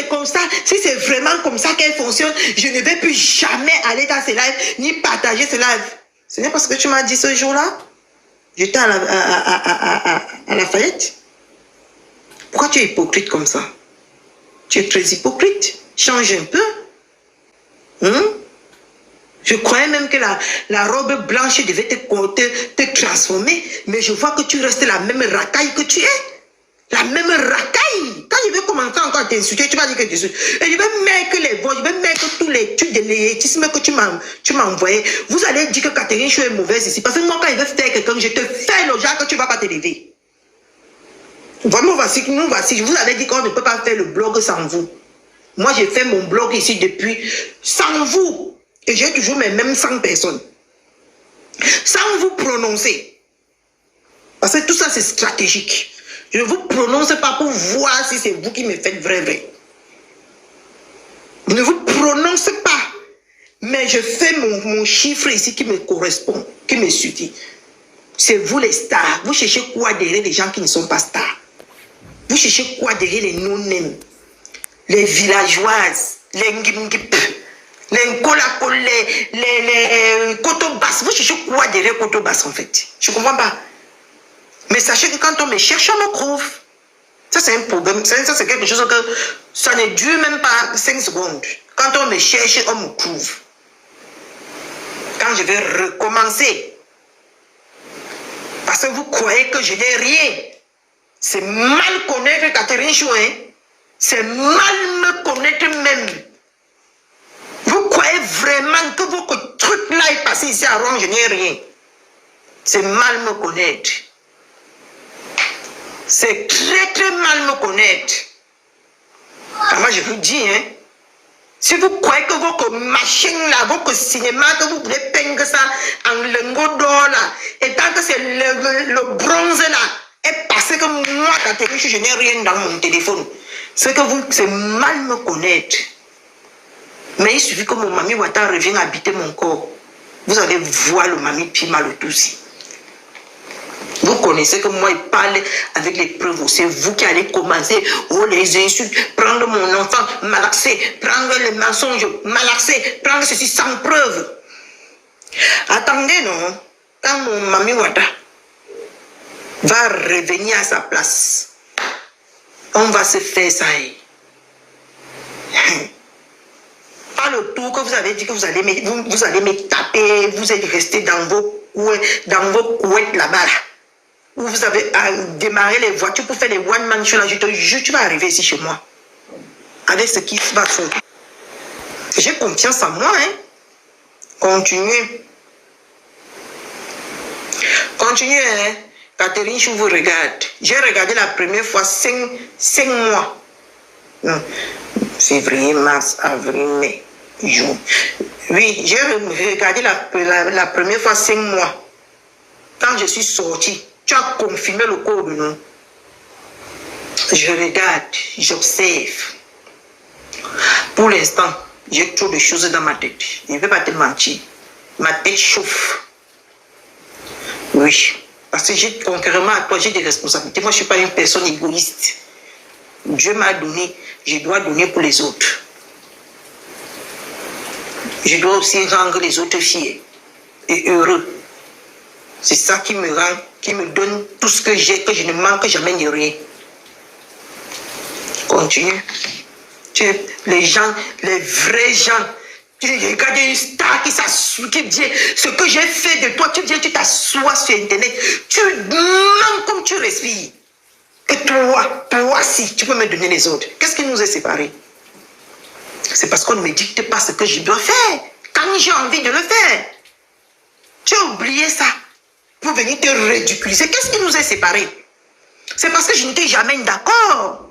c'est comme ça, si c'est vraiment comme ça qu'elle fonctionne, je ne vais plus jamais aller dans ces lives, ni partager ces lives. Ce n'est pas ce que tu m'as dit ce jour-là. J'étais à la Fayette. Pourquoi tu es hypocrite comme ça? Tu es très hypocrite. Change un peu. Je croyais même que la robe blanche devait te transformer, mais je vois que tu restes la même racaille que tu es. La même racaille. Quand je vais commencer encore à t'insulter, tu vas dire que tu... Et je vais mettre les voix, je vais mettre tous les trucs de l'élétisme que tu m'as envoyé. Vous allez dire que Catherine Chou est mauvaise ici. Parce que moi, quand je vais faire quelqu'un, je te fais le genre que tu ne vas pas te lever. Vraiment, voici, je vous avais dit qu'on ne peut pas faire le blog sans vous. Moi, j'ai fait mon blog ici depuis sans vous. Et j'ai toujours mes mêmes 100 personnes. Sans vous prononcer. Parce que tout ça, c'est stratégique. Je ne vous prononce pas pour voir si c'est vous qui me faites vrai. Je ne vous prononce pas. Mais je fais mon chiffre ici qui me correspond, qui me suffit. C'est vous les stars. Vous cherchez quoi derrière les gens qui ne sont pas stars? Vous cherchez quoi derrière les non-names? Les villageoises, les ngimgip, les nkolakol, les kotobas. Vous cherchez quoi derrière kotobas en fait? Je ne comprends pas. Mais sachez que quand on me cherche, on me trouve. Ça, c'est un problème. Ça, c'est quelque chose que ça ne dure même pas 5 secondes. Quand on me cherche, on me trouve. Quand je vais recommencer, parce que vous croyez que je n'ai rien. C'est mal connaître Catherine Chou, hein? C'est mal me connaître même. Vous croyez vraiment que votre truc là est passé ici à Rome, je n'ai rien. C'est mal me connaître. C'est très mal me connaître. Alors je vous dis, hein, si vous croyez que votre machine là, votre cinéma, que vous voulez peindre ça en lingot d'or là, et tant que c'est le bronze là, est passé que moi, Catherine, je n'ai rien dans mon téléphone. C'est que vous, c'est mal me connaître. Mais il suffit que mon Mami Wata revienne habiter mon corps. Vous allez voir le Mami Pima le Toussi. Vous connaissez que moi, il parle avec les preuves. C'est vous qui allez commencer. Oh, les insultes, prendre mon enfant, malaxer, prendre les mensonges, malaxer, prendre ceci sans preuve. Attendez, non? Quand mon Mami Wata va revenir à sa place, on va se faire ça. Pas le tour que vous avez dit que vous allez me taper, vous êtes resté dans vos couettes là-bas. Là. Où vous avez démarré les voitures pour faire les one-man show là, je te jure, tu vas arriver ici chez moi. Avec ce qui va faire. J'ai confiance en moi, hein. Continuez. Continuez, hein. Catherine, je vous regarde. J'ai regardé la première fois 5 mois. Non. Février, mars, avril, mai, juin. Oui, j'ai regardé la première fois 5 mois. Quand je suis sorti, tu as confirmé le code, non? Je regarde, j'observe. Pour l'instant, j'ai trop de choses dans ma tête. Je ne vais pas te mentir. Ma tête chauffe. Oui. Parce que contrairement à toi, j'ai des responsabilités. Moi, je ne suis pas une personne égoïste. Dieu m'a donné, je dois donner pour les autres. Je dois aussi rendre les autres fiers et heureux. C'est ça qui me rend, qui me donne tout ce que j'ai, que je ne manque jamais de rien. Continue. Les gens, les vrais gens, tu regardes une star qui s'assoit, qui dit ce que j'ai fait de toi, tu viens, tu t'assois sur Internet, tu mens comme tu respires. Et toi si, tu peux me donner les autres. Qu'est-ce qui nous est séparés? C'est parce qu'on ne me dicte pas ce que je dois faire, quand j'ai envie de le faire. Tu as oublié ça. Pour venir te ridiculiser. Qu'est-ce qui nous est séparés? C'est parce que je n'étais jamais d'accord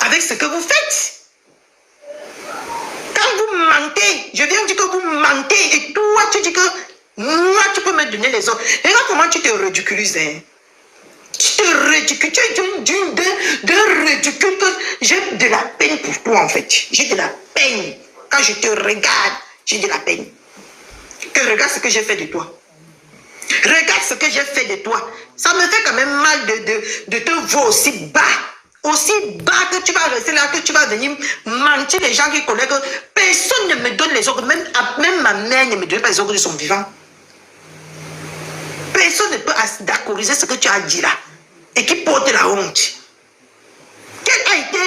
avec ce que vous faites. Quand vous mentez, je viens dire que vous mentez et toi tu dis que moi tu peux me donner les autres. Et là comment tu te ridiculises, hein? Tu te ridicules, tu es d'un ridicule que j'ai de la peine pour toi en fait. J'ai de la peine. Quand je te regarde, j'ai de la peine. Que regarde ce que j'ai fait de toi. Regarde ce que j'ai fait de toi. Ça me fait quand même mal de te voir aussi bas Aussi bas que tu vas rester là, que tu vas venir mentir les gens qui connaissent que personne ne me donne les ordres, même ma mère ne me donne pas les ordres de son vivant. Personne ne peut d'accordiser ce que tu as dit là et qui porte la honte. Quel a été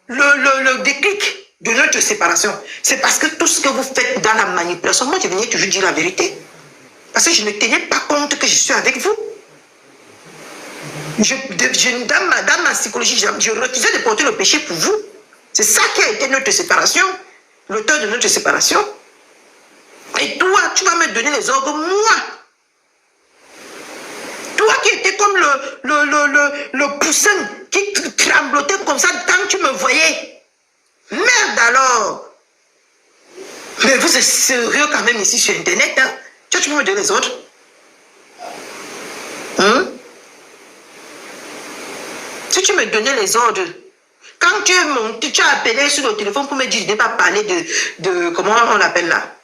le déclic de notre séparation? C'est parce que tout ce que vous faites dans la manipulation, moi je venais toujours dire la vérité. Parce que je ne tenais pas compte que je suis avec vous. Dans ma psychologie, je refusais de porter le péché pour vous. C'est ça qui a été notre séparation, l'auteur de notre séparation. Et toi, tu vas me donner les ordres, moi. Toi qui étais comme le poussin qui tremblotait comme ça quand tu me voyais. Merde alors. Mais vous êtes sérieux quand même ici sur Internet, hein? Tu peux me donner les ordres? Hein? Si tu me donnais les ordres, quand tu es monté, tu as appelé sur le téléphone pour me dire, je n'ai pas parlé de comment on l'appelle là,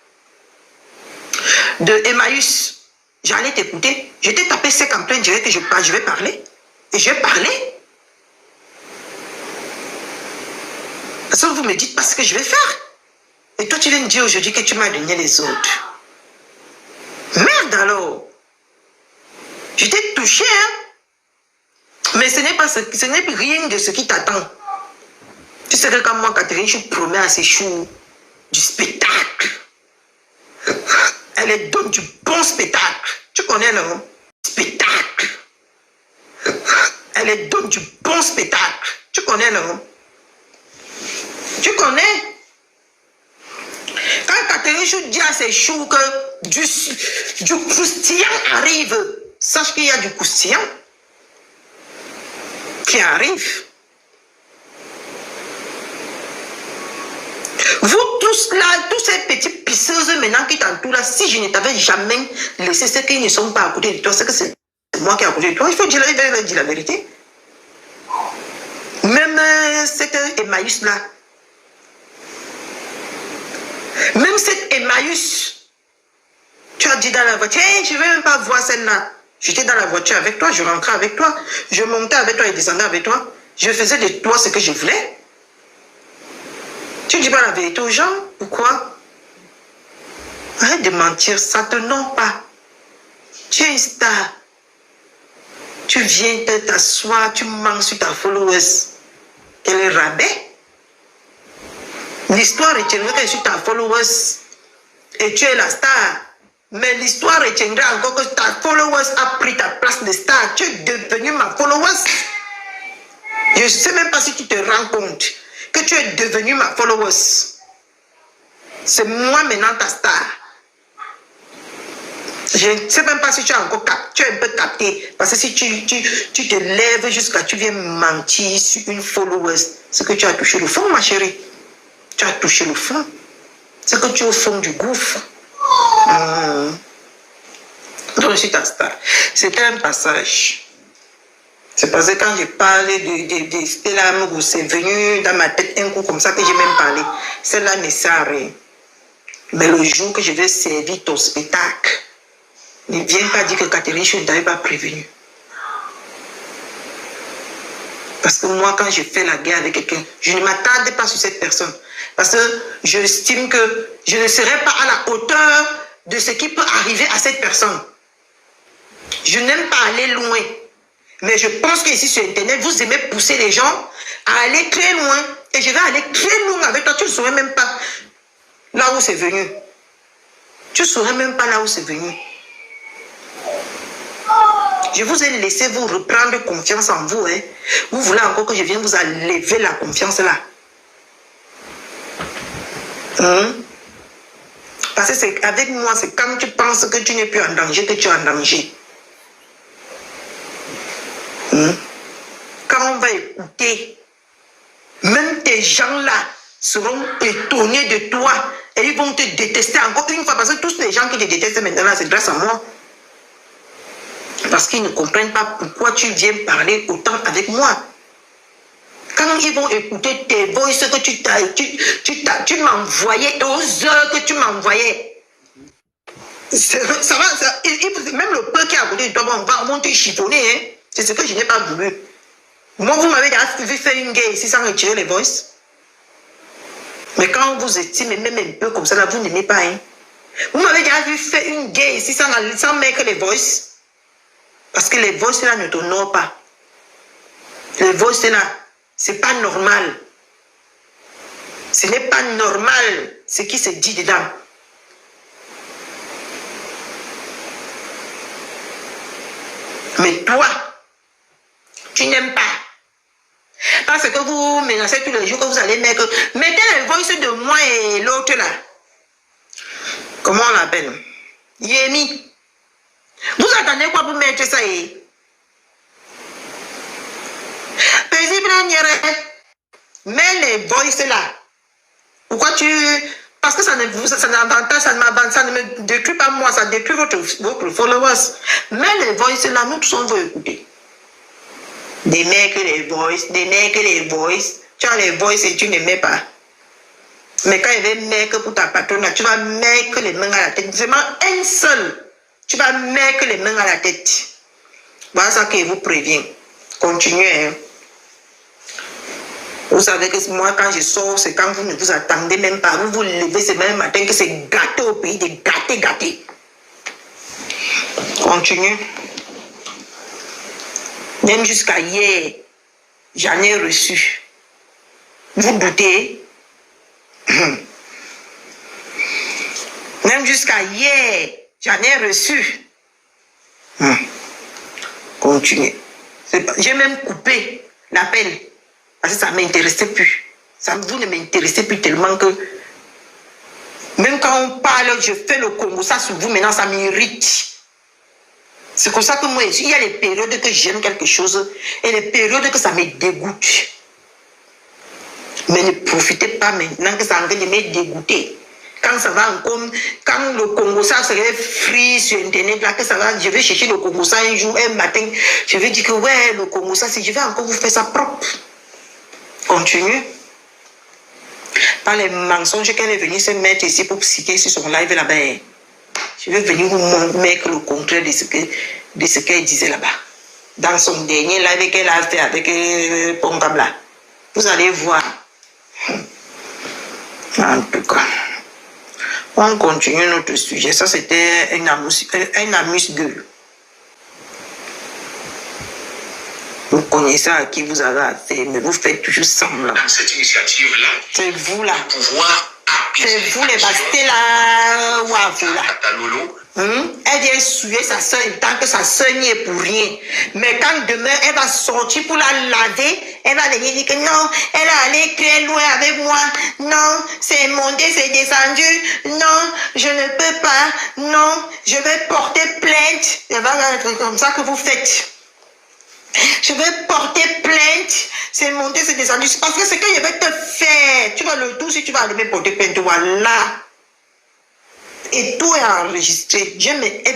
de Emmaüs, j'allais t'écouter. Je t'ai tapé sec en plein direct que je vais parler. Et je vais parler. Parce que vous me dites pas ce que je vais faire. Et toi, tu viens me dire aujourd'hui que tu m'as donné les ordres. Merde alors. Je t'ai touché, hein. Mais ce n'est rien de ce qui t'attend. Tu sais que quand moi, Catherine, je promets à ces choux du spectacle. Elle donne du bon spectacle. Tu connais, non? Spectacle. Elle donne du bon spectacle. Tu connais, non? Tu connais? Quand Catherine Chou dit à ses choux que du croustillant arrive, sache qu'il y a du croustillant qui arrive. Vous tous là, tous ces petits pisseuses maintenant qui t'entourent là, si je ne t'avais jamais laissé ceux qui ne sont pas à côté de toi, c'est que c'est moi qui est à côté de toi, il faut dire la vérité. Même cette Emmaüs là, même cette Emmaüs, tu as dit dans la voiture, hey, je ne vais même pas voir celle-là. J'étais dans la voiture avec toi, je rentrais avec toi, je montais avec toi et descendais avec toi. Je faisais de toi ce que je voulais. Tu ne dis pas la vérité aux gens. Pourquoi? Arrête de mentir, ça ne te nomme pas. Tu es une star. Tu viens t'asseoir, tu manques sur ta followers. Quel est rabais? L'histoire retiendra que sur ta followers et tu es la star. Mais l'histoire retiendra encore que ta followers a pris ta place de star. Tu es devenu ma followers. Je ne sais même pas si tu te rends compte que tu es devenu ma followers. C'est moi maintenant ta star. Je ne sais même pas si tu as encore capté, tu es un peu capté. Parce que si tu te lèves jusqu'à tu viens mentir sur une followers, c'est que tu as touché le fond, ma chérie. Tu as touché le fond. C'est que tu es au fond du gouffre. Donc je suis ta star. C'était un passage. C'est parce que quand j'ai parlé de Stella Mougou, c'est venu dans ma tête un coup comme ça que j'ai même parlé. Celle-là ne sert à rien. Mais le jour que je vais servir ton spectacle, ne viens pas dire que Catherine, je ne t'avais pas prévenu. Parce que moi, quand je fais la guerre avec quelqu'un, je ne m'attarde pas sur cette personne. Parce que j'estime que je ne serai pas à la hauteur de ce qui peut arriver à cette personne. Je n'aime pas aller loin. Mais je pense qu'ici sur Internet, vous aimez pousser les gens à aller très loin. Et je vais aller très loin avec toi. Tu ne saurais même pas là où c'est venu. Tu ne saurais même pas là où c'est venu. Je vous ai laissé vous reprendre confiance en vous. Hein. Vous voulez encore que je vienne vous enlever la confiance là. Parce que c'est avec moi, c'est quand tu penses que tu n'es plus en danger que tu es en danger. Quand on va écouter, même tes gens-là seront étonnés de toi et ils vont te détester encore une fois parce que tous les gens qui te détestent maintenant, c'est grâce à moi. Parce qu'ils ne comprennent pas pourquoi tu viens parler autant avec moi. Quand ils vont écouter tes voices que tu m'envoyais, aux heures que tu m'envoyais, ça va, même le peu qui est à côté de toi, on va te chiffonner, hein. C'est ce que je n'ai pas voulu. Moi, vous m'avez déjà vu faire une guerre ici sans retirer les voices. Mais quand on vous estime, même un peu comme ça, là, vous n'aimez pas. Hein. Vous m'avez déjà vu faire une guerre ici sans mettre les voices. Parce que les voices là ne t'honorent pas. Les voices là, c'est pas normal. Ce n'est pas normal ce qui se dit dedans. Mais toi, tu n'aimes pas. Parce que vous menacez tous les jours que vous allez mettre. Mettez les voices de moi et l'autre là. Comment on l'appelle? Yemi. Vous attendez quoi pour mettre ça? Paisible, mets les voices là. Pourquoi tu... Parce que ça ne me détruit pas moi, ça détruit votre followers. Mais les voices là, nous tous on veut écouter. Des mecs les voices. Tu as les voices et tu ne mets pas. Mais quand il y a des mecs pour ta patronne, tu vas mettre les mains à la tête. Vraiment un seul. Tu vas mettre les mains à la tête. Voilà ça que je vous préviens. Continuez. Hein. Vous savez que moi, quand je sors, c'est quand vous ne vous attendez même pas. Vous vous levez ce même matin que c'est gâté au pays, de gâté. Continue. Même jusqu'à hier, j'en ai reçu. Vous doutez? Même jusqu'à hier, j'en ai reçu. Continue. J'ai même coupé l'appel. Parce que ça ne m'intéressait plus. Vous ne m'intéressez plus tellement que... Même quand on parle, je fais le Congo, ça sur vous, maintenant, ça m'irrite. C'est comme ça que moi, il y a les périodes que j'aime quelque chose et les périodes que ça me dégoûte. Mais ne profitez pas maintenant que ça en train de me dégoûter. Quand ça va encore, quand le Congo, ça serait free sur Internet, là, que ça va, je vais chercher le Congo, ça un jour, un matin, je vais dire que ouais, le Congo, ça, je vais encore vous faire ça propre. Continue. Par les mensonges qu'elle est venue se mettre ici pour psycher sur son live là-bas. Je vais venir vous mettre le contraire de ce qu'elle disait là-bas. Dans son dernier live qu'elle a fait avec Pongabla. Vous allez voir. En tout cas. On continue notre sujet. Ça, c'était un amuse-gueule. Vous connaissez à qui vous avez affaire, mais vous faites toujours semblant. Dans cette initiative-là, c'est vous là. Pouvoir c'est vous les bastés là. Waouh là. Elle vient souiller sa soeur tant que sa soeur n'y est pour rien. Mais quand demain elle va sortir pour la laver, elle va venir dire que non, elle est allée très loin avec moi. Non, c'est monté, c'est descendu. Non, je ne peux pas. Non, je vais porter plainte. Elle va être comme ça que vous faites. Je vais porter plainte. C'est monté, c'est descendu. Parce que c'est que je vais te faire. Tu vas le tout si tu vas aller me porter plainte. Voilà. Et tout est enregistré. Je me